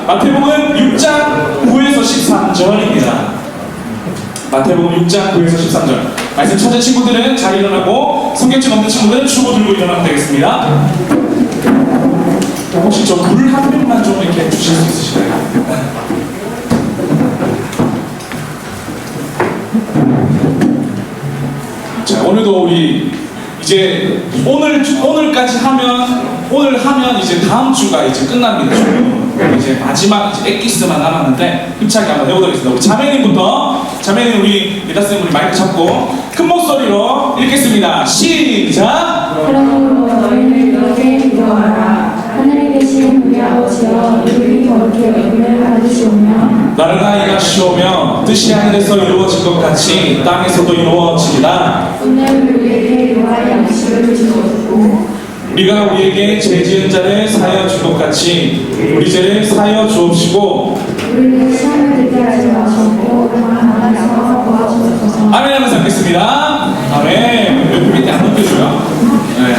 마태복음 6장 9에서 13절입니다. 마태복음 6장 9에서 13절. 말씀 찾은 친구들은 잘 일어나고 성경책 없는 친구들은 주보 들고 일어나면 되겠습니다. 혹시 저 물 한 병만 좀 이렇게 주실 수 있으실까요? 자, 오늘도 우리 이제 오늘까지 오늘 하면 이제 다음 주가 이제 끝납니다. 이제 마지막 이제 엑기스만 남았는데 힘차게 한번 해보도록 하겠습니다. 우리 자매님 우리 예다쌤 우리 마이크 잡고 큰 목소리로 읽겠습니다. 시작! 그러므로 너희는 이렇게 기도하라. 하늘에 계신 우리 아버지여, 이름이 거룩히 여김을 받으시오며 나라가 임하시오며 뜻이 하늘에서 이루어진 것 같이 땅에서도 이루어지리라. 오늘 우리에게 일용할 양식을 주옵시고 우리가 우리에게 죄 지은 자를 사하여 준 것 같이 우리 죄를 사하여 주옵시고 우리를 시험에 들게 하지 마시고 다만 하나님께서 도와주옵소서. 아멘 하면서 읽겠습니다. 아멘. 왜 밑에 안 넘겨줘요? 네.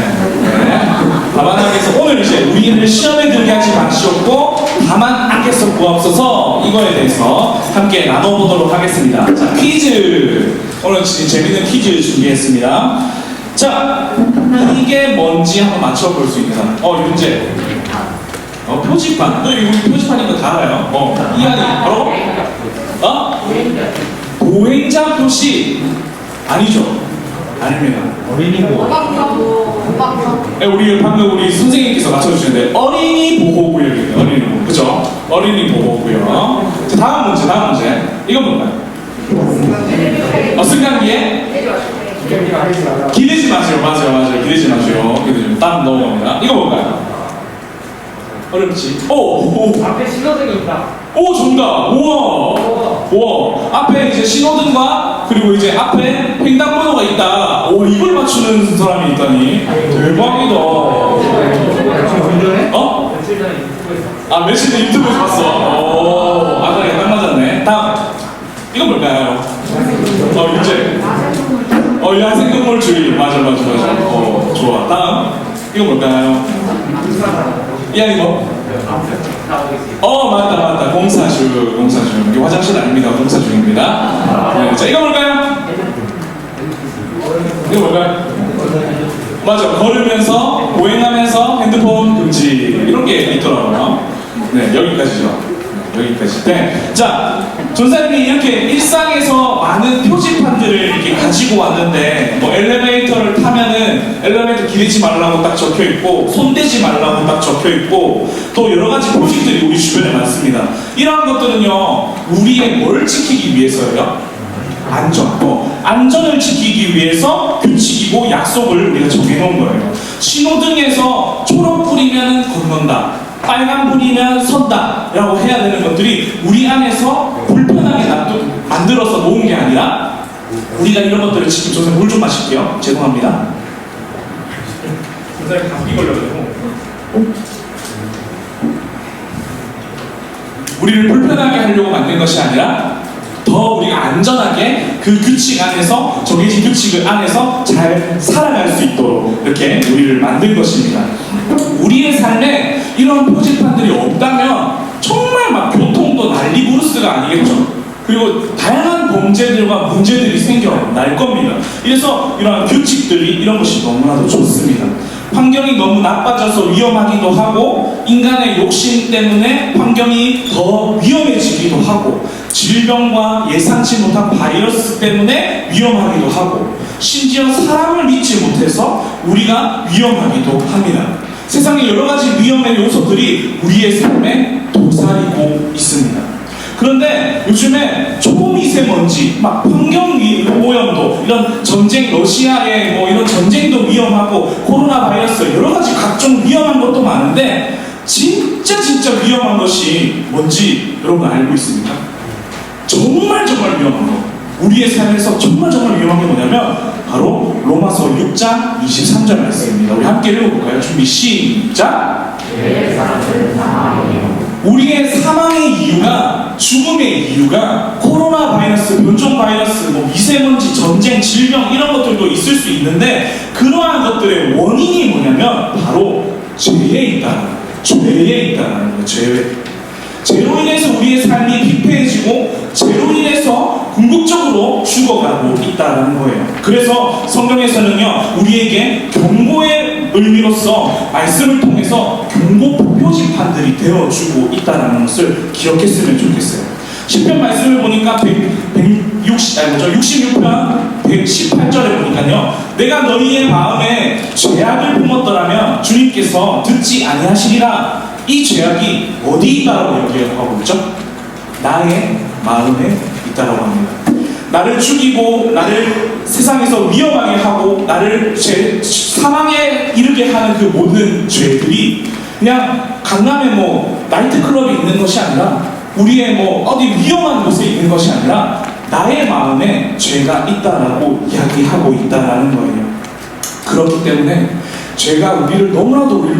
다만 하나님께서 오늘 이제 우리를 시험에 들게 하지 마시옵고 다만 악에서 구하옵소서, 이거에 대해서 함께 나눠보도록 하겠습니다. 자, 퀴즈. 오늘 재밌는 퀴즈 준비했습니다. 자, 이게 뭔지 한번 맞춰볼 수 있는 사람. 윤재. 표지판. 너 이거 표지판인 거 다 알아요? 이 안이 바로? 보행자 표시. 아니죠? 아닙니다. 어린이 보호. 네, 우리 선생님께서 맞춰주시는데 어린이 보호구역이에요. 어린이 보호. 그죠? 어린이 보호구역. 자, 다음 문제. 이건 뭔가요? 승강기에? 기대지 마세요. 맞아요. 기대지 마세요. 땀 넘어갑니다. 이거 뭔가요? 어렵지? 앞에 신호등이 있다. 정답! 우와! 앞에 이제 신호등과 그리고 이제 앞에 횡단보도가 있다. 이걸 맞추는 사람이 있다니. 대박이다. 운전해? 며칠 전에 유튜브에서. 며칠 전에 유튜브에서 봤어. 아까 딱 맞았네. 다음. 이건 뭘까요? 이제. 야생동물주의. 맞아. 좋아. 다음. 이건 뭘까요? 이거? 맞다. 공사중. 이게 화장실 아닙니다. 공사중입니다. 네, 자, 이거 뭘까요? 맞아. 걸으면서, 보행하면서 핸드폰 금지. 이런 게 있더라고요. 네, 여기까지죠. 네. 자, 전사님이 이렇게 일상에서 많은 표지판들을 이렇게 가지고 왔는데, 엘리베이터를 타면은 엘리베이터 기대지 말라고 딱 적혀 있고, 손대지 말라고 딱 적혀 있고, 또 여러 가지 표식들이 우리 주변에 많습니다. 이러한 것들은요, 우리의 뭘 지키기 위해서예요? 안전을 지키기 위해서 규칙이고 약속을 우리가 정해놓은 거예요. 신호등에서 초록불이면 건넌다, 빨간불이면 선다 라고 해야 되는 것들이 우리 안에서 불편하게 만들어서 놓은 게 아니라 우리가 이런 것들을 지키기 위해서 물 좀 마실게요. 죄송합니다. 선생님 감기 걸려가지고 우리를 불편하게 하려고 만든 것이 아니라 더 우리가 안전하게 그 규칙 안에서, 정해진 규칙 안에서 잘 살아갈 수 있도록 이렇게 우리를 만든 것입니다. 우리의 삶에 이런 표지판들이 없다면 정말 막 교통도 난리 부르스가 아니겠죠. 그리고 다양한 범죄들과 문제들이 생겨날 겁니다. 그래서 이런 규칙들이, 이런 것이 너무나도 좋습니다. 환경이 너무 나빠져서 위험하기도 하고, 인간의 욕심 때문에 환경이 더 위험해지기도 하고, 질병과 예상치 못한 바이러스 때문에 위험하기도 하고, 심지어 사람을 믿지 못해서 우리가 위험하기도 합니다. 세상에 여러 가지 위험의 요소들이 우리의 삶에 도사리고 있습니다. 그런데 요즘에 초미세먼지, 환경 오염도, 이런 전쟁, 러시아의 이런 전쟁도 위험하고, 코로나 바이러스, 여러 가지 각종 위험한 것도 많은데, 진짜 위험한 것이 뭔지 여러분 알고 있습니까? 정말 위험한 거. 우리의 삶에서 정말 위험한 게 뭐냐면 바로 로마서 6장 23절 말씀입니다. 우리 함께 읽어볼까요? 준비 시작! 우리의 사망의 이유가, 죽음의 이유가 코로나 바이러스, 변종 바이러스, 미세먼지, 전쟁, 질병 이런 것들도 있을 수 있는데, 그러한 것들의 원인이 뭐냐면 바로 죄에 있다는 거예요. 죄에 가지고 죄로 인해서 궁극적으로 죽어가고 있다는 거예요. 그래서 성경에서는요, 우리에게 경고의 의미로서 말씀을 통해서 경고 표지판들이 되어주고 있다는 것을 기억했으면 좋겠어요. 시편 말씀을 보니까 66편 118절에 보니까요, 내가 너희의 마음에 죄악을 품었더라면 주님께서 듣지 아니하시리라. 이 죄악이 어디 있다라고 얘기하고 있죠? 나의 마음에 있다라고 합니다. 나를 죽이고 나를 세상에서 위험하게 하고 나를 사망에 이르게 하는 그 모든 죄들이 그냥 강남에 뭐 나이트클럽이 있는 것이 아니라, 우리의 뭐 어디 위험한 곳에 있는 것이 아니라 나의 마음에 죄가 있다라고 이야기하고 있다라는 거예요. 그렇기 때문에 죄가 우리를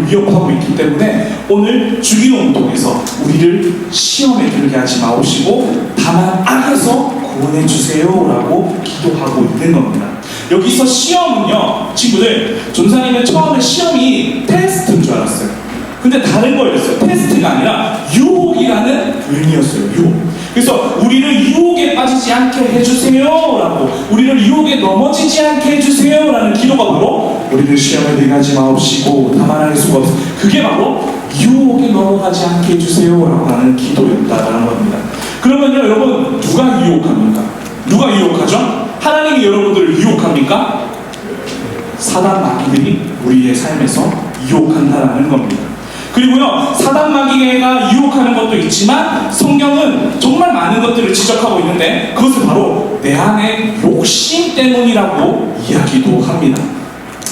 위협하고 있기 때문에 오늘 주기도를 통해서 우리를 시험에 들게 하지 마시고 다만 악에서 구원해 주세요라고 기도하고 있는 겁니다. 여기서 시험은요, 친구들, 전사님은 처음에 시험이 테스트인 줄 알았어요. 근데 다른 거였어요. 테스트가 아니라 유혹이라는 의미였어요. 유혹. 그래서 우리를 유혹에 빠지지 않게 해주세요라고, 우리를 유혹에 넘어지지 않게 해주세요라는 기도가 바로 우리를 시험에 들어가지 마옵시고 다만 할 수가 없어. 그게 바로 유혹에 넘어가지 않게 해주세요라고 하는 기도였다라는 겁니다. 그러면요, 여러분, 누가 유혹합니까? 누가 유혹하죠? 하나님이 여러분들을 유혹합니까? 사단 마귀들이 우리의 삶에서 유혹한다라는 겁니다. 그리고요, 사단 마귀가 유혹하는 것도 있지만 성경은 정말 많은 것들을 지적하고 있는데 그것은 바로 내 안의 욕심 때문이라고 이야기도 합니다.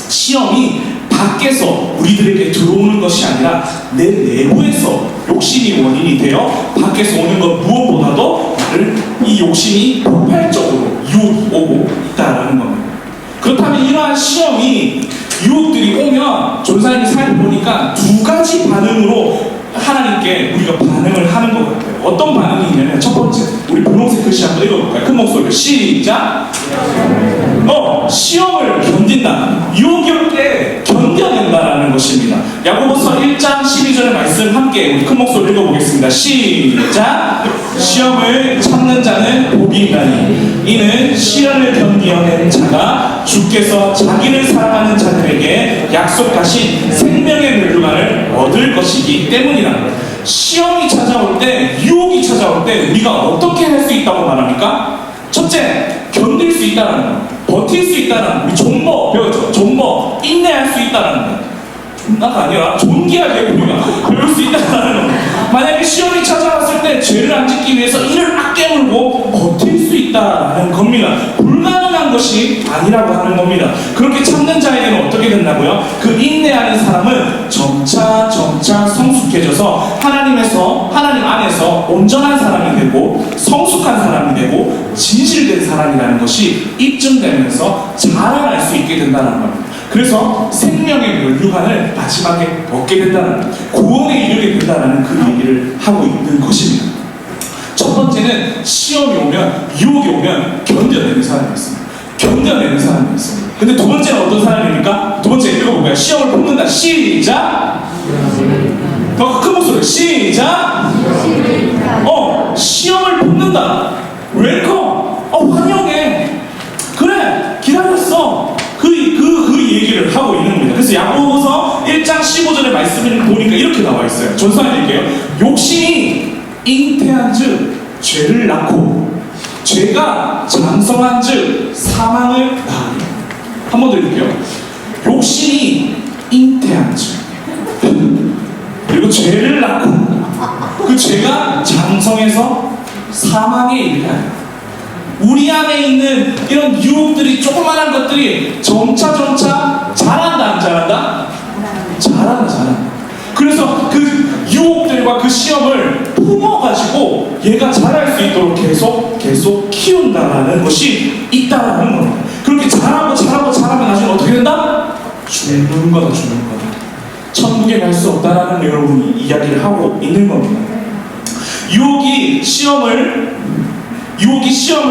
시험이 밖에서 우리들에게 들어오는 것이 아니라 내 내부에서 욕심이 원인이 되어 밖에서 오는 것 무엇보다도 나를 이 욕심이 폭발적으로 유혹이 오고 있다는 겁니다. 그렇다면 이러한 시험이 유혹들이 오면 전사님이 살펴보니까 두 가지 반응으로 하나님께 우리가 반응을 하는 것 같아요. 어떤 반응이 있냐면, 첫 번째, 우리 분홍색 글씨 한번 읽어볼까요? 큰 목소리로 시작! 시험을 견딘다. 유혹이 올 때 견뎌낸다라는 것입니다. 야고보서 1장 12절의 말씀 함께 우리 큰 목소리로 읽어보겠습니다. 시작! 시험을 참는 자는 복이 있나니 이는 시련을 견디어낸 자가 주께서 자기를 사랑하는 자들에게 약속하신 생명의 멸류관을 얻을 것이기 때문이라. 시험이 찾아올 때, 유혹이 찾아올 때 우리가 어떻게 할 수 있다고 말합니까? 첫째, 견딜 수 있다는 거, 버틸 수 있다는 거. 우리 존버 배웠죠? 존버, 인내할 수 있다는 거. 존나가 아니라 존귀하게 우리가 배울 수 있다는 거. 만약에 시험이 찾아왔을 때 죄를 안 짓기 위해서 이를 악깨물고 버틸 수 있다는 겁니다. 불가능한 것이 아니라고 하는 겁니다. 그렇게 참는 자에게는 어떻게 된다고요? 그 인내하는 사람은 점차 성숙해져서 하나님 안에서 온전한 사람이 되고 성숙한 사람이 되고 진실된 사람이라는 것이 입증되면서 자라날 수 있게 된다는 겁니다. 그래서 생명의 멸류관을 마지막에 얻게 된다는, 구원에 이르게 된다는 그 얘기를 하고 있는 것입니다. 첫 번째는 시험이 오면, 유혹이 오면 견뎌내는 사람이 있습니다. 견뎌내는 사람이 있습니다. 근데 두 번째는 어떤 사람입니까? 두 번째 읽어볼까요? 시험을 품는다. 시작! 더 큰 목소리로 시작! 시험을 품는다. 웰컴! 환영해! 그래! 기다렸어! 그 얘기를 하고 있는 겁니다. 그래서 야고보서 1장 15절의 말씀을 보니까 이렇게 나와 있어요. 전사님께요. 욕심이 잉태한 즉 죄를 낳고 죄가 장성한 즉 사망을 낳으리라. 한 번 더 읽을게요. 욕심이 잉태한 즉 그리고 죄를 낳고 그 죄가 장성해서 사망에 이르게 하리라. 우리 안에 있는 이런 유혹들이, 조그만한 것들이 점차 자란다, 안 자란다? 자란다. 그래서 그 유혹들과 그 시험을 품어가지고 얘가 자랄 수 있도록 계속 키운다라는 것이 있다라는 겁니다. 그렇게 자라면 나중에 어떻게 된다? 죽는 거다. 천국에 갈 수 없다라는 여러분이 이야기를 하고 있는 겁니다. 유혹이 시험을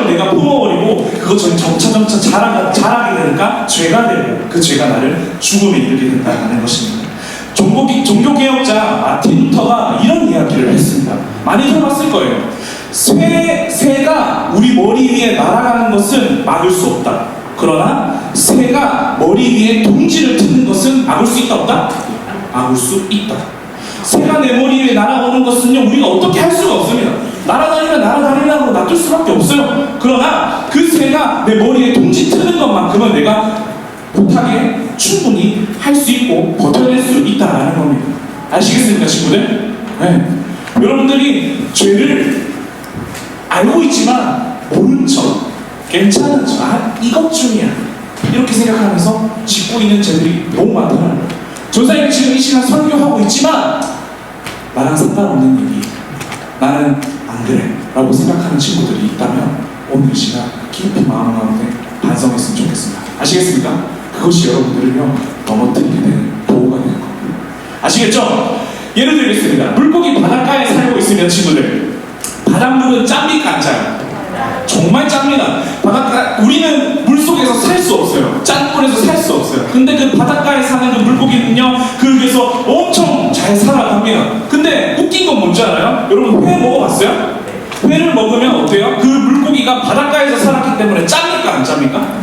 내가 품어버리고 그것처럼 점차 자라게 되니까 죄가 되고 그 죄가 나를 죽음에 이르게 된다는 것입니다. 종교개혁자 마틴 루터가 이런 이야기를 했습니다. 많이 들어봤을 거예요. 새 우리 머리 위에 날아가는 것은 막을 수 없다. 그러나 새가 머리 위에 둥지를 트는 것은 막을 수 있다 없다? 막을 수 있다. 새가 내 머리 위에 날아오는 것은요, 우리가 어떻게 할 수가 없습니다. 날아다니라고 놔둘 수밖에 없어요. 그러나 그 새가 내 머리에 둥지 트는 것만큼은 내가 못하게 충분히 할 수 있고 버텨낼 수 있다라는 겁니다. 아시겠습니까, 친구들? 네. 여러분들이 죄를 알고 있지만 모른 척, 괜찮은 척, 이것쯤이야 이렇게 생각하면서 짓고 있는 죄들이 너무 많다는 거예요. 전사님이 지금 이 시간 설교하고 있지만 나랑 상관없는 일이, 나는 안 그래 라고 생각하는 친구들이 있다면 오늘 이 시간 깊이 마음 가운데 반성했으면 좋겠습니다. 아시겠습니까? 그것이 여러분들을요 넘어뜨리게 되는 도구가 되는 겁니다. 아시겠죠? 예를 들겠습니다. 물고기 바닷가에 살고 있으면 친구들, 바닷물은 짭니까 안 짜요? 정말 짭니다. 바닷가, 우리는 물속에서 살 수 없어요. 짠 물에서 살 수 없어요. 근데 그 바닷가에 사는 그 물고기는요, 거기에서 엄청 잘 살아갑니다. 근데 웃긴 건 뭔지 알아요? 여러분 회 먹어봤어요? 회를 먹으면 어때요? 그 물고기가 바닷가에서 살았기 때문에 짭니까 안 짭니까?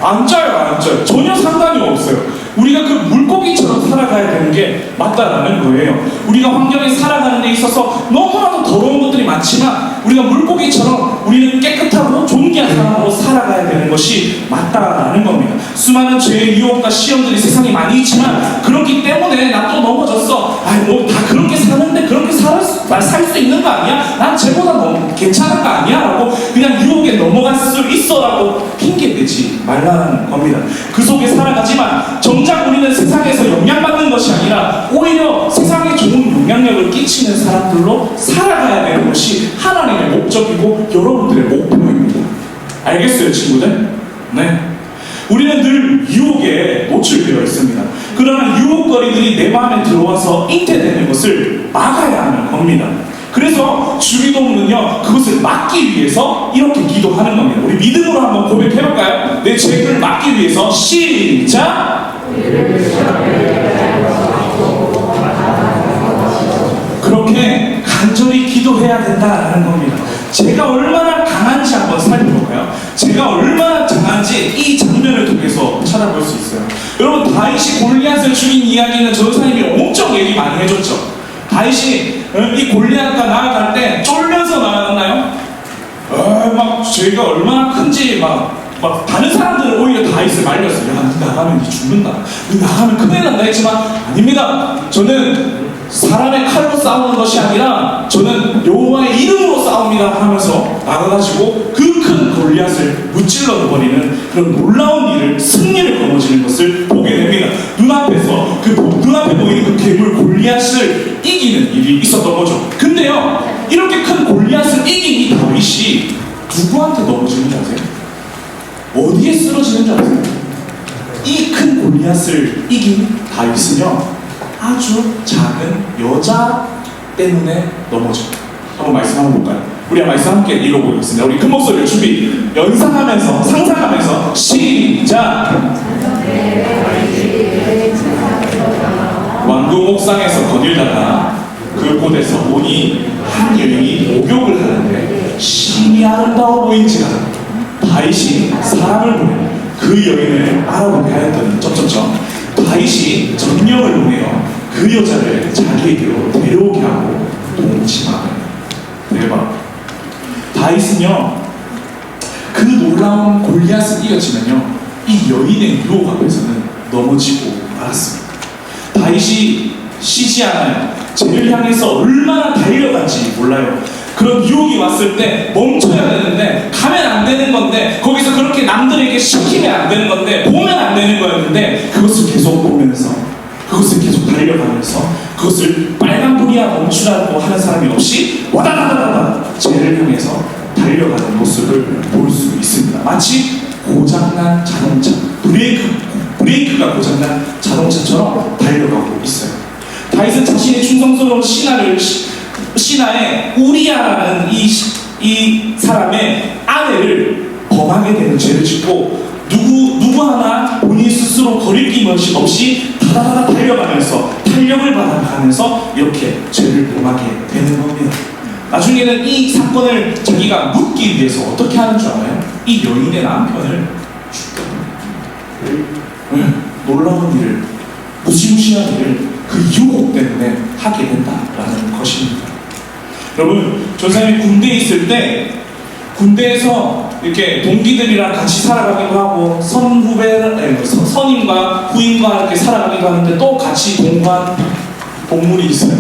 안 짜요, 안 짜요. 전혀 상관이 없어요. 우리가 그 물고기처럼 살아가야 되는 게 맞다라는 거예요. 우리가 환경에 살아가는 데 있어서 너무나도 더러운 것들이 많지만 우리가 물고기처럼 우리는 깨끗하고 존귀한 사람으로 살아가야 되는 것이 맞다라는 겁니다. 수많은 죄의 유혹과 시험들이 세상에 많이 있지만 그렇기 때문에 나 또 넘어졌어. 뭐 다 그렇게 사는데 그렇게 살 수 있는 거 아니야? 난 쟤보다 너무 괜찮은 거 아니야? 라고 그냥 유혹에 넘어갈 수 있어라고 핑계대지 말라는 겁니다. 그 속에 살아가지만 정작 우리는 세상에서 영향받는 것이 아니라 오히려 세상에 좋은 영향력을 끼치는 사람들로 살아가야 되는 것이 하나님의 목적이고 여러분들의 목표입니다. 알겠어요, 친구들? 네. 우리는 늘 유혹에 노출되어 있습니다. 그러나 유혹거리들이 내 마음에 들어와서 잉태되는 것을 막아야 하는 겁니다. 그래서 주기도문은요, 그것을 막기 위해서 이렇게 기도하는 겁니다. 우리 믿음으로 한번 고백해볼까요? 내 죄를 막기 위해서 시작! 그렇게 간절히 기도해야 된다는 겁니다. 제가 얼마나 강한지 한번 살펴볼까요? 제가 얼마나 강한지 이 장면을 통해서 찾아볼 수 있어요. 여러분, 다윗이 골리앗을 죽인 이야기는 전사님이 엄청 얘기 많이 해줬죠. 다윗이 이 골리앗과 나아갈 때 쫄면서 나아갔나요? 막 죄가 얼마나 큰지 막 다른 사람들은 오히려 다윗을 말렸어요. 야, 너 나가면 니 죽는다. 너 나가면 큰일 난다 했지만 아닙니다. 저는 사람의 칼로 싸우는 것이 아니라 저는 여호와의 이름으로 싸웁니다 하면서 나가가지고 그 큰 골리앗을 무찔러 버리는 그런 놀라운 일을, 승리를 거머쥐는 것을 보게 됩니다. 눈앞에서 눈앞에 보이는 그 괴물 골리앗을 이기는 일이 있었던 거죠. 근데요, 이렇게 큰 골리앗을 이긴 이 다윗이 누구한테 넘어지는 줄 아세요? 어디에 쓰러지는 줄 아세요? 이 큰 골리앗을 이긴 다윗은요, 아주 작은 여자 때문에 넘어집니다. 한번 말씀 한번 볼까요? 우리 말씀 함께 읽어보겠습니다. 우리 큰 목소리를 준비, 연상하면서, 상상하면서 시작! 왕궁 옥상에서 거닐다가 그 곳에서 보니 한 여인이 목욕을 하는데 심히 아름다워 보인지라 다윗이 사람을 보내 그 여인을 알아보게 하였더니 다윗이 전령을 보내어 그 여자를 자기에게로 데려오게 하고 동침하며. 대박. 다윗은요, 그 놀라운 골리앗을 이겼지만요, 이 여인의 유혹 앞에서는 넘어지고 말았습니다. 다윗이 쉬지 않아요. 죄를 향해서 얼마나 달려간지 몰라요. 그런 유혹이 왔을 때 멈춰야 되는데, 가면 안 되는 건데, 거기서 그렇게 남들에게 시키면 안 되는 건데, 보면 안 되는 거였는데, 그것을 계속 보면서, 그것을 계속 달려가면서, 그것을 빨간불이야 멈추라고 하는 사람이 없이 와다다다다다 죄를 향해서 달려가는 모습을 볼 수 있습니다. 마치 고장난 자동차, 브레이크가 고장난 자동차처럼 달려가고 있어요. 다윗은 자신의 충성스러운 신하의 우리야라는 이 사람의 아내를 범하게 되는 죄를 짓고 누구 하나 본인 스스로 거리낌 없이 다다다다 달려가면서 탄력을 받아가면서 이렇게 죄를 범하게 되는 겁니다. 나중에는 이 사건을 자기가 묻기 위해서 어떻게 하는 줄 알아요? 이 여인의 남편을 죽여요. 놀라운 일을, 무시무시한 일을 그 유혹 때문에 하게 된다라는 것입니다. 여러분, 조사님이 군대에 있을 때 군대에서 이렇게 동기들이랑 같이 살아가기도 하고 선임과 후임과 이렇게 살아가기도 하는데 또 같이 동반 동물이 있어요.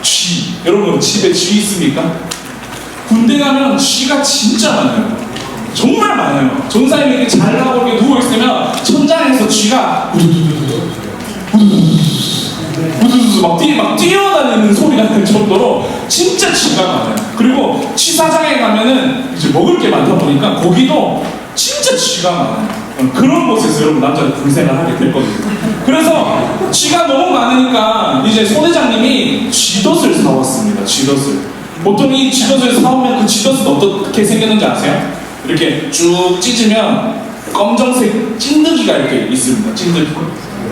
쥐. 여러분 집에 쥐 있습니까? 군대 가면 쥐가 진짜 많아요. 정말 많아요. 전사님이 이렇게 잘라고 이렇게 누워있으면 천장에서 쥐가 우두두두 막 뛰어다니는 소리가 날 정도로 진짜 쥐가 많아요. 그리고 취사장에 가면은 이제 먹을 게 많다 보니까 거기도 진짜 쥐가 많아요. 그런 곳에서 여러분 남자가 군생활 하게 될 거예요. 그래서 쥐가 너무 많으니까 이제 소대장님이 쥐덫을 사왔습니다. 쥐덫을. 보통 이 쥐덫을 사오면 그 쥐덫은 어떻게 생겼는지 아세요? 이렇게 쭉 찢으면 검정색 찐득이가 이렇게 있습니다.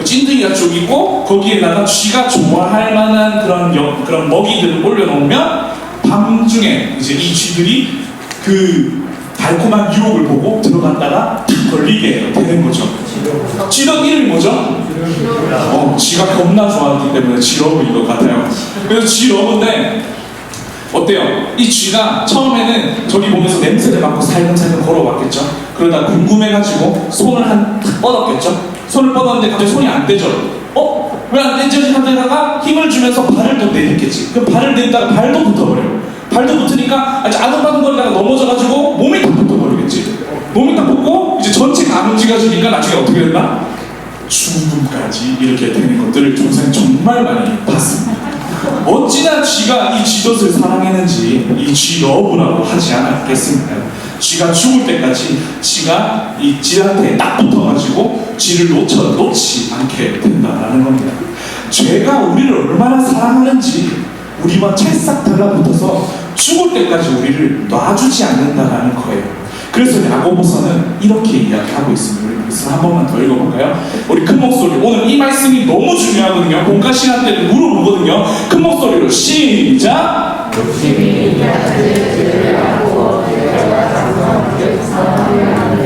찐득이가 쭉 있고 거기에다가 쥐가 좋아할 만한 그런 먹이들을 올려놓으면 밤중에 이제 이 쥐들이 그 달콤한 유혹을 보고 들어갔다가 탁 걸리게 되는 거죠. 쥐덫 이름이 뭐죠? 쥐가 겁나 좋아하기 때문에 쥐러브인 것 같아요. 그래서 쥐러브인데 어때요? 이 쥐가 처음에는 저기 보면서 냄새를 맡고 살금살금 걸어왔겠죠. 그러다 궁금해가지고 손을 탁 뻗었겠죠. 손을 뻗었는데 갑자기 손이 안 되죠. 왜 안 되지? 하다가 힘을 주면서 발을 또 내딛겠지. 그럼 발을 내딛다가 발도 붙어버려요. 발도 붙으니까 아주 아둥바둥거리다가 넘어져가지고 몸이 다 붙어버리겠지. 몸이 다 붙고 이제 전체가 안 움직여지니까 나중에 어떻게 된다? 죽음까지 이렇게 되는 것들을 조사님 정말 많이 봤습니다. 어찌나 쥐가 이 쥐덫을 사랑했는지 이 쥐러브라고 하지 않았겠습니까? 쥐가 죽을 때까지 쥐가 이 쥐한테 딱 붙어가지고 쥐를 놓지 않게 된다라는 겁니다. 죄가 우리를 얼마나 사랑하는지 우리와 찰싹 달라붙어서 죽을 때까지 우리를 놔주지 않는다라는 거예요. 그래서 야고보서는 이렇게 이야기하고 있습니다. 우리 말씀 한 번만 더 읽어볼까요? 우리 큰 목소리, 오늘 이 말씀이 너무 중요하거든요. 본가 시간 때는 물어보거든요. 큰 목소리로 시작!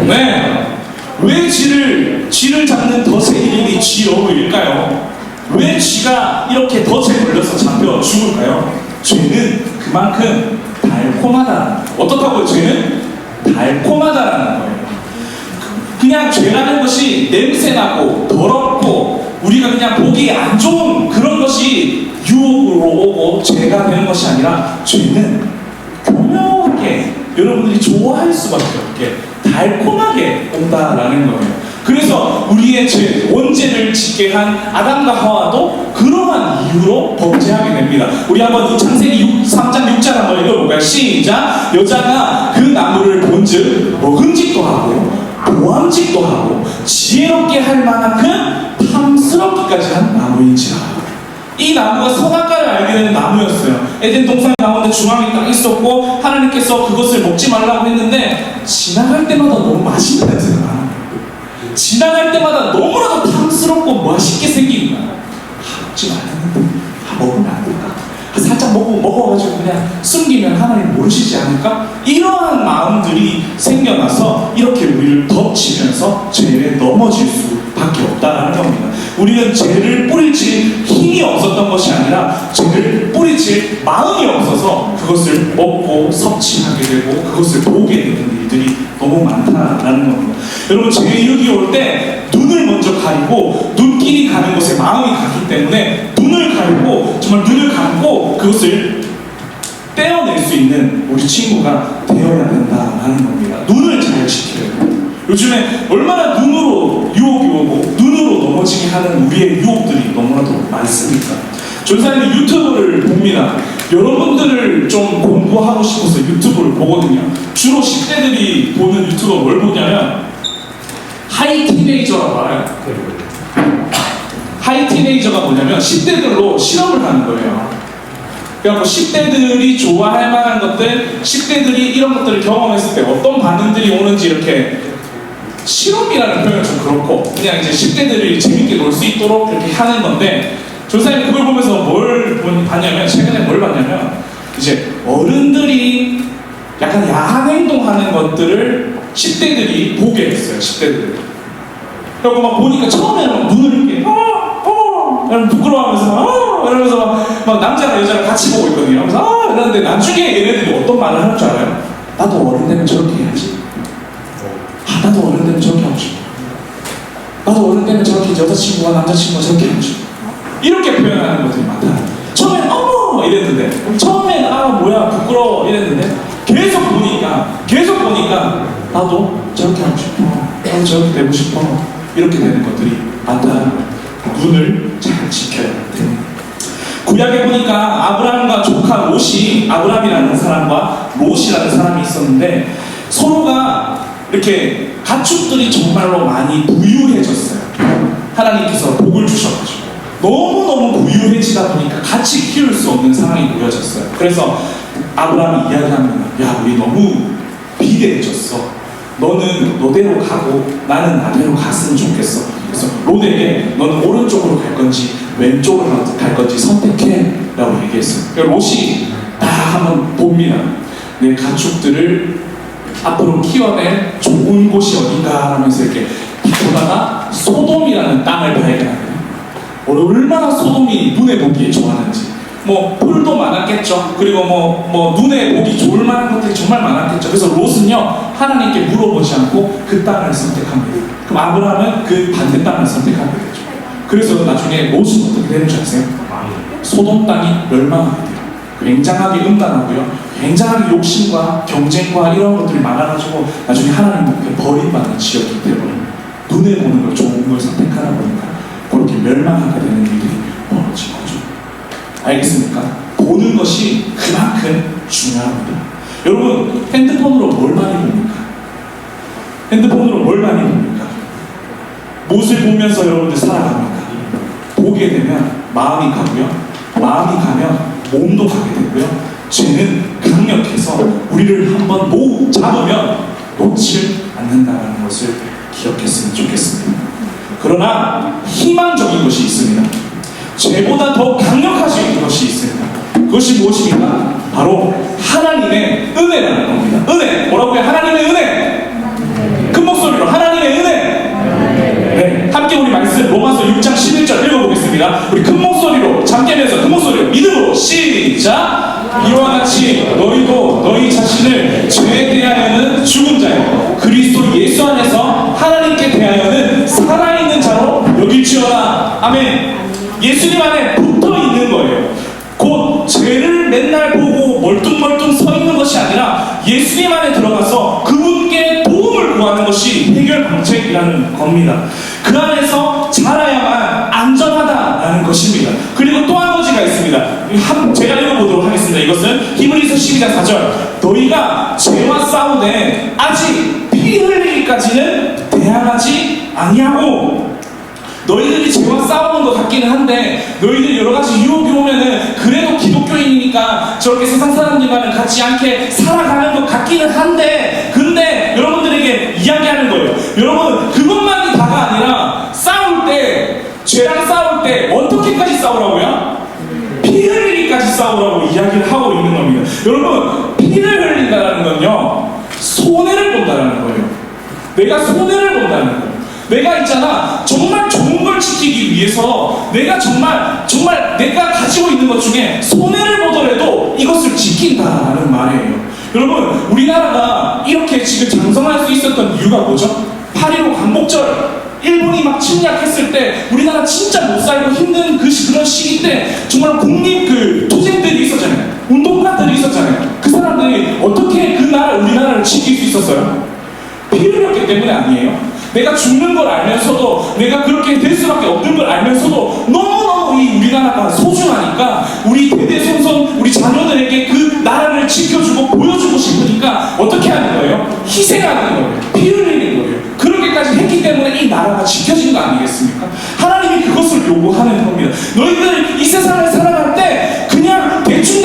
네, 왜 쥐를 잡는 덫의 이름이 쥐러브일까요? 왜 쥐가 이렇게 덫에 걸려서 잡혀 죽을까요? 죄는 그만큼 달콤하다. 어떻다고요? 죄는 달콤하다라는 거예요. 그냥 죄라는 것이 냄새나고 더럽고 우리가 그냥 보기 안 좋은 그런 것이 유혹으로 오고 죄가 되는 것이 아니라 죄는 교묘하게 여러분들이 좋아할 수밖에 없게 달콤하게 온다라는 거예요. 그래서 우리의 죄, 원죄를 짓게 한 아담과 하와도 그러한 이유로 범죄하게 됩니다. 우리 한번 창세기 3장 6절 한번 읽어볼까요? 시작! 여자가 그 나무를 본즉 먹음직도 하고 보암직도 하고 지혜롭게 할 만큼 탐스럽기까지 한 나무인지라. 이 나무가 선악과를 알게 되는 나무였어요. 에덴 동산 가운데 중앙에 딱 있었고 하나님께서 그것을 먹지 말라고 했는데 지나갈 때마다 너무 맛있는 냄새가 나는 거예요. 지나갈 때마다 너무나도 탐스럽고 맛있게 생긴 거야. 먹지 말랬는데 먹으면 안 될까? 살짝 먹어가지고 그냥 숨기면 하나님 모르시지 않을까? 이러한 마음들이 생겨나서 이렇게 우리를 덮치면서 죄에 넘어질 수밖에 없다라는 겁니다. 우리는 죄를 뿌리칠 힘이 없었던 것이 아니라 죄를 뿌리칠 마음이 없어서 그것을 먹고 섭취하게 되고 그것을 보게 되는 일들이 너무 많다라는 겁니다. 여러분, 죄의 유혹이 올 때 눈을 먼저 가리고 눈길이 가는 곳에 마음이 가기 때문에 눈을 가리고 정말 눈을 감고 그것을 떼어낼 수 있는 우리 친구가 되어야 된다라는 겁니다. 눈을 잘 지켜야 돼요. 요즘에 얼마나 눈으로 유혹이 오고 눈으로 넘어지게 하는 우리의 유혹들이 너무나도 많습니까? 전사님이 유튜브를 봅니다. 여러분들을 좀 공부하고 싶어서 유튜브를 보거든요. 주로 10대들이 보는 유튜브가 뭘 보냐면 하이티네이저라고 알아요? 하이티네이저가 뭐냐면 10대들로 실험을 하는 거예요. 그래서 10대들이 좋아할 만한 것들, 10대들이 이런 것들을 경험했을 때 어떤 반응들이 오는지 이렇게 실험이라는 표현은 좀 그렇고 그냥 이제 10대들이 재밌게 놀 수 있도록 이렇게 하는 건데 조사님이 그걸 보면서 뭘 봤냐면 최근에 뭘 봤냐면 이제 어른들이 약간 야한 행동하는 것들을 10대들이 보게 됐어요. 10대들. 그리고 막 보니까 처음에는 막 눈을 이렇게 이러면 부끄러워하면서 이러면서 막 남자랑 여자랑 같이 보고 있거든요. 그래서 이러는데 나중에 얘네들이 어떤 말을 하는 줄 알아요? 나도 어른 되면 저렇게 해야지. 나도 어른 되면 저렇게 하고 싶어. 나도 어른 되면 저렇게 여자친구와 남자친구가 저렇게 하고 싶어. 이렇게 표현하는 것들이 많다. 처음엔 어머 이랬는데, 처음엔 뭐야 부끄러워 이랬는데, 계속 보니까 나도 저렇게 하고 싶어. 나도 저렇게 되고 싶어. 이렇게 되는 것들이 많다는 거예요. 눈을 잘 지켜야 돼요. 구약에 보니까 아브라함과 조카 롯이, 아브라함이라는 사람과 롯이라는 사람이 있었는데 서로가 이렇게 가축들이 정말로 많이 부유해졌어요. 하나님께서 복을 주셔가지고 너무너무 부유해지다 보니까 같이 키울 수 없는 상황이 놓여졌어요. 그래서 아브라함이 이야기합니다. 야, 우리 너무 비대해졌어. 너는 너대로 가고 나는 나대로 갔으면 좋겠어. 그래서 롯에게 너는 오른쪽으로 갈 건지 왼쪽으로 갈 건지 선택해 라고 얘기했어요. 그러니까 롯이 딱 한번 봅니다. 내 가축들을 앞으로 키워낼 좋은 곳이 어딘가 하면서 이렇게 보다가 소돔이라는 땅을 발견합니다. 얼마나 소돔이 눈에 보기에 좋았는지, 뭐 풀도 많았겠죠. 그리고 뭐 눈에 보기 좋을 만한 것들이 정말 많았겠죠. 그래서 롯은요 하나님께 물어보지 않고 그 땅을 선택합니다. 그럼 아브라함은 그 반대 땅을 선택하게 되죠. 그래서 나중에 롯은 어떻게 되는 줄 아세요? 소돔 땅이 멸망하게 돼요. 굉장하게 음란하고요, 굉장하게 욕심과 경쟁과 이런 것들이 많아가지고 나중에 하나님 앞에 버림받는 지역이 되어버립니다. 눈에 보는 걸 좋은 걸 선택하다 보니까 그렇게 멸망하게 되는 일들이 벌어진 거죠. 알겠습니까? 보는 것이 그만큼 중요합니다. 여러분, 핸드폰으로 뭘 많이 봅니까? 핸드폰으로 뭘 많이 봅니까? 무엇을 보면서 여러분들 살아갑니까? 보게 되면 마음이 가고요, 마음이 가면 몸도 가게 되고요, 죄는 강력해서 우리를 한번 잡으면 놓질 않는다는 것을 기억했으면 좋겠습니다. 그러나 희망적인 것이 있습니다. 죄보다 더 강력하신 것이 있습니다. 그것이 무엇입니까? 바로 하나님의 은혜라는 겁니다. 은혜! 뭐라고요? 하나님의 은혜! 큰 목소리로 하나님의 은혜! 네, 함께 우리 말씀 로마서 6장 11절 읽어보겠습니다. 우리 큰 목소리로 잠 깨면서 큰 목소리로 믿음으로 시작! 이와 같이 너희도 너희 자신을 죄에 대하여는 죽은 자요 그리스도 예수 안에서 하나님께 대하여는 살아있는 자로 여길지어다. 아멘. 예수님 안에 붙어있는 거예요. 곧 죄를 맨날 보고 멀뚱멀뚱 서 있는 것이 아니라 예수님 안에 들어가서 그분께 도움을 구하는 것이 해결 방책이라는 겁니다. 그 안에서 자라야만 안전하다라는 것입니다. 그리고 또 한 가지가 있습니다. 제가 읽어보도록 하겠습니다. 이것은 히브리서 12장 4절. 너희가 죄와 싸우되 아직 피 흘리기까지는 대항하지 아니하고. 너희들이 죄와 싸우는 것 같기는 한데, 너희들 여러 가지 유혹이 오면은 그래도 기독교인이니까 저렇게 세상 사람들과는 같지 않게 살아가는 것 같기는 한데, 근데 여러분들에게 이야기하는 거예요. 여러분, 그것만이 다가 아니라 싸울 때, 죄랑 싸울 때 어떻게까지 싸우라고요? 피 흘리기까지 싸우라고 이야기를 하고 있는 겁니다. 여러분, 피를 흘린다는 건요, 손해를 본다는 거예요. 내가 손해를 본다는 거예요. 내가 있잖아, 정말 좋은 걸 지키기 위해서 내가 정말 내가 가지고 있는 것 중에 손해를 보더라도 이것을 지킨다는 말이에요. 여러분, 우리나라가 이렇게 지금 장성할 수 있었던 이유가 뭐죠? 8.15 광복절, 일본이 막 침략했을 때 우리나라 진짜 못 살고 힘든 그런 시기 때 정말 국립 투쟁들이 있었잖아요. 운동가들이 있었잖아요. 그 사람들이 어떻게 그 나라, 우리나라를 지킬 수 있었어요? 피 흘렸기 때문에 아니에요. 내가 죽는 걸 알면서도, 내가 그렇게 될 수밖에 없는 걸 알면서도 너무너무 우리나라가 소중하니까 우리 대대손손 우리 자녀들에게 그 나라를 지켜주고 보여주고 싶으니까 어떻게 하는 거예요? 희생하는 거예요. 피 흘리는 거예요. 그렇게까지 했기 때문에 이 나라가 지켜진 거 아니겠습니까? 하나님이 그것을 요구하는 겁니다. 너희들 이 세상을 살아갈 때 그냥 대충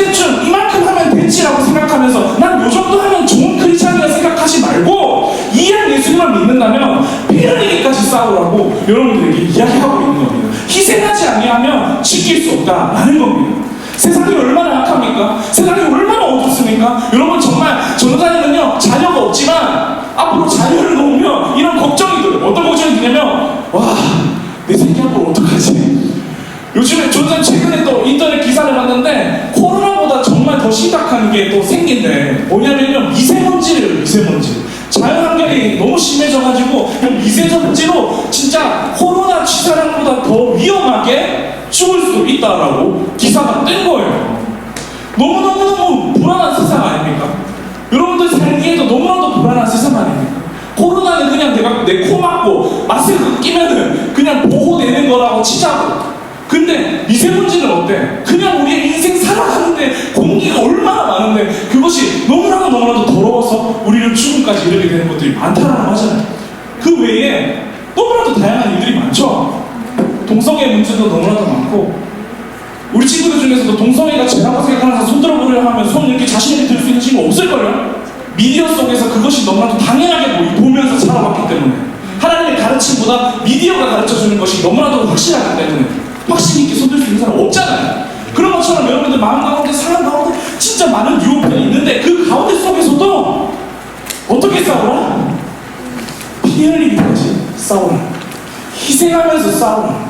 이만큼 하면 되지라고 생각하면서 난 요 정도 하면 좋은 크리스찬이라 생각하지 말고, 이한 예수님을 믿는다면 피 흘리기까지 싸우라고 여러분들에게 이야기하고 있는 겁니다. 희생하지 아니하면 지킬 수 없다라는 겁니다. 세상이 얼마나 악합니까? 세상이 얼마나 어둡습니까? 여러분 정말 전도사님은요 자녀가 없지만 앞으로 자녀를 놓으면 이런 걱정이 들어요. 어떤 걱정이 드냐면 와 내 새끼 앞으로 어떡하지? 요즘에 전도사님 최근에 또 인터넷 기사를 봤는데 코로나보다 정말 더 심각한 게 또 생긴데 뭐냐면요 미세먼지래요. 미세먼지. 자연환경이 너무 심해져가지고 미세먼지로 진짜 코로나 치사량보다 더 위험하게 죽을 수도 있다라고 기사가 뜬 거예요. 너무너무너무 불안한 세상 아닙니까? 여러분들 살기에도 너무나도 불안한 세상 아닙니까? 코로나는 그냥 내가 내 코 막고 마스크 끼면은 그냥 보호되는 거라고 치자고. 근데 미세먼지는 어때? 그냥 우리의 인생 살아가는데 공기가 얼마나 많은데 그것이 너무나도 더러워서 우리는 죽음까지 이르게 되는 것들이 많다라고 하잖아요. 그 외에 너무나도 다양한 일들이 많죠. 동성애 문제도 너무나도 많고 우리 친구들 중에서도 동성애가 죄라고 생각하는 사람 손 들어보려 하면 손 이렇게 자신 있게 들 수 있는 친구 없을걸요? 미디어 속에서 그것이 너무나도 당연하게 보면서 살아왔기 때문에 하나님의 가르침보다 미디어가 가르쳐주는 것이 너무나도 확실하기 때문에 확신 있게 손들 수 있는 사람 없잖아요. 그런 것처럼 여러분들 마음 가운데 사람 가운데 진짜 많은 유혹들이 있는데 그 가운데 속에서도 어떻게 싸우라? 피 흘리기까지 싸우라. 희생하면서 싸우라.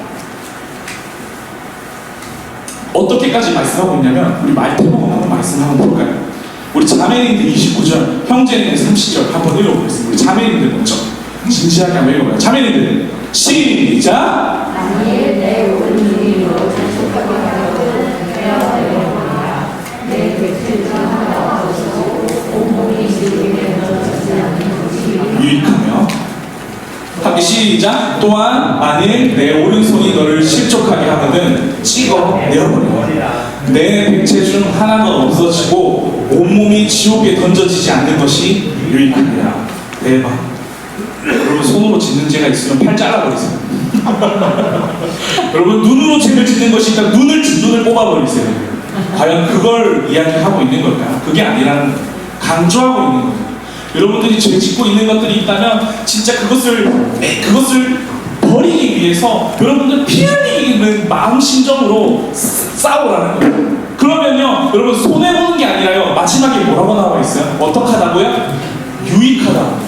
어떻게까지 말씀하고 있냐면 우리 말태복음 한번 말씀 한번 볼까요? 우리 자매님들 29절, 형제님들 30절 한번 읽어보겠습니다. 우리 자매님들 먼저 진지하게 한번 읽어봐요. 자매님들 시작. 만일 내 오른손으로 자식하게 하거든 내가 되었구나 내 백성이 하나 없어서 온몸이 시리에 넣어지지 않는 것이 유익하며 하기 시작. 또한 만일 내 오른손이 너를 실족하게 하거든 찍어 내어버려. 내 백체 중 하나가 없어지고 온몸이 지옥에 던져지지 않는 것이 유익하니라. 대박. 여러분 손으로 짓는 죄가 있으면 팔 잘라버리세요. 여러분 눈으로 죄를 짓는 것이 있다. 눈을 뽑아버리세요. 과연 그걸 이야기하고 있는 걸까요? 그게 아니라는 거예요. 강조하고 있는 거예요. 여러분들이 죄 짓고 있는 것들이 있다면 진짜 그것을 버리기 위해서 여러분들 피 흘리는 마음 심정으로 싸우라는 거예요. 그러면요 여러분 손해보는 게 아니라요 마지막에 뭐라고 나와 있어요? 어떡하다고요? 유익하다.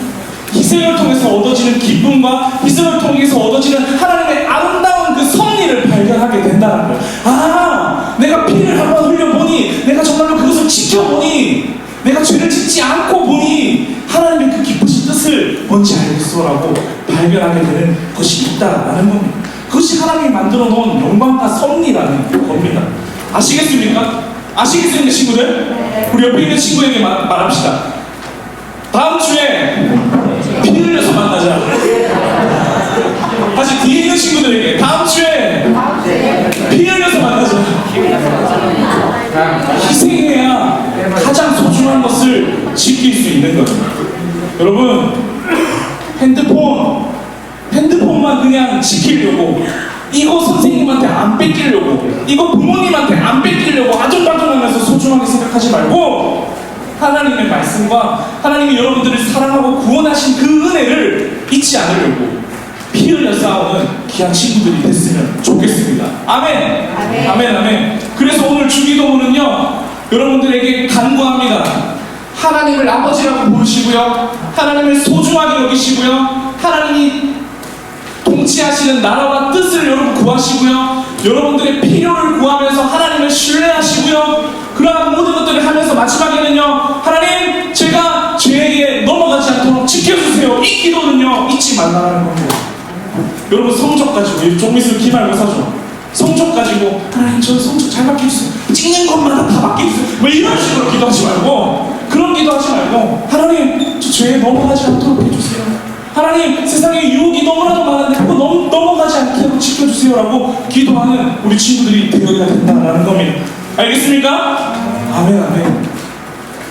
희생을 통해서 얻어지는 기쁨과 희생을 통해서 얻어지는 하나님의 아름다운 그 섭리를 발견하게 된다는 거예요. 아, 내가 피를 한번 흘려보니, 내가 정말로 그것을 지켜보니, 내가 죄를 짓지 않고 보니 하나님의 그 기쁘신 뜻을 뭔지 알겠어라고 발견하게 되는 것이 있다라는 겁니다. 그것이 하나님이 만들어 놓은 영광과 섭리라는 겁니다. 아시겠습니까? 아시겠습니까 친구들? 우리 옆에 있는 친구에게 말합시다. 다음 주에 피 흘려서 만나자. 다시 뒤에 있는 친구들에게 다음 주에 피 흘려서 만나자. 희생해야 가장 소중한 것을 지킬 수 있는 거예요. 여러분 핸드폰만 그냥 지키려고 이거 선생님한테 안 뺏기려고 이거 부모님한테 안 뺏기려고 아종바종하면서 소중하게 생각하지 말고 하나님의 말씀과 하나님이 여러분들을 사랑하고 구원하신 그 은혜를 잊지 않으려고 피 흘려 싸우는 귀한 친구들이 됐으면 좋겠습니다. 아멘. 아멘. 아멘. 아멘. 그래서 오늘 주기도문은요 여러분들에게 간구합니다. 하나님을 아버지라고 부르시고요 하나님을 소중하게 여기시고요 하나님이 통치하시는 나라와 뜻을 여러분 구하시고요 여러분들의 필요를 구하면서 하나님을 신뢰하시고요 그러한 모든 것들을 하면서 마지막에는요 하나님 제가 죄에게 넘어가지 않도록 지켜주세요. 이 기도는요 잊지 말라는 겁니다. 여러분 성적 가지고 좀 있으면 기말 못하죠. 성적 가지고 하나님 저 성적 잘 받겠어요. 찍는 것마다 다 받겠어요. 뭐 이런 식으로 기도하지 말고 그런 기도하지 말고 하나님 저 죄에 넘어가지 않도록 해주세요. 하나님 세상에 유혹이 너무나도 많은데 그거 넘어가지 않도록 지켜주세요라고 기도하는 우리 친구들이 되어야 된다는 겁니다. 알겠습니까? 아멘. 아멘.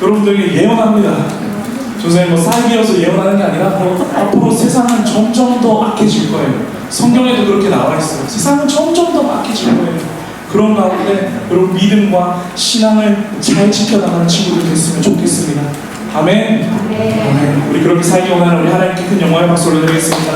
여러분들에게 예언합니다. 선생님 뭐 쌀이어서 예언하는 게 아니라 앞으로 세상은 점점 더 악해질 거예요. 성경에도 그렇게 나와 있어요. 세상은 점점 더 악해질 거예요. 그런 가운데 여러분 믿음과 신앙을 잘 지켜나가는 친구들 됐으면 좋겠습니다. 아멘. 아멘. 우리 그렇게 살기 원하는 우리 하나님께 큰 영광의 박수 올려드리겠습니다.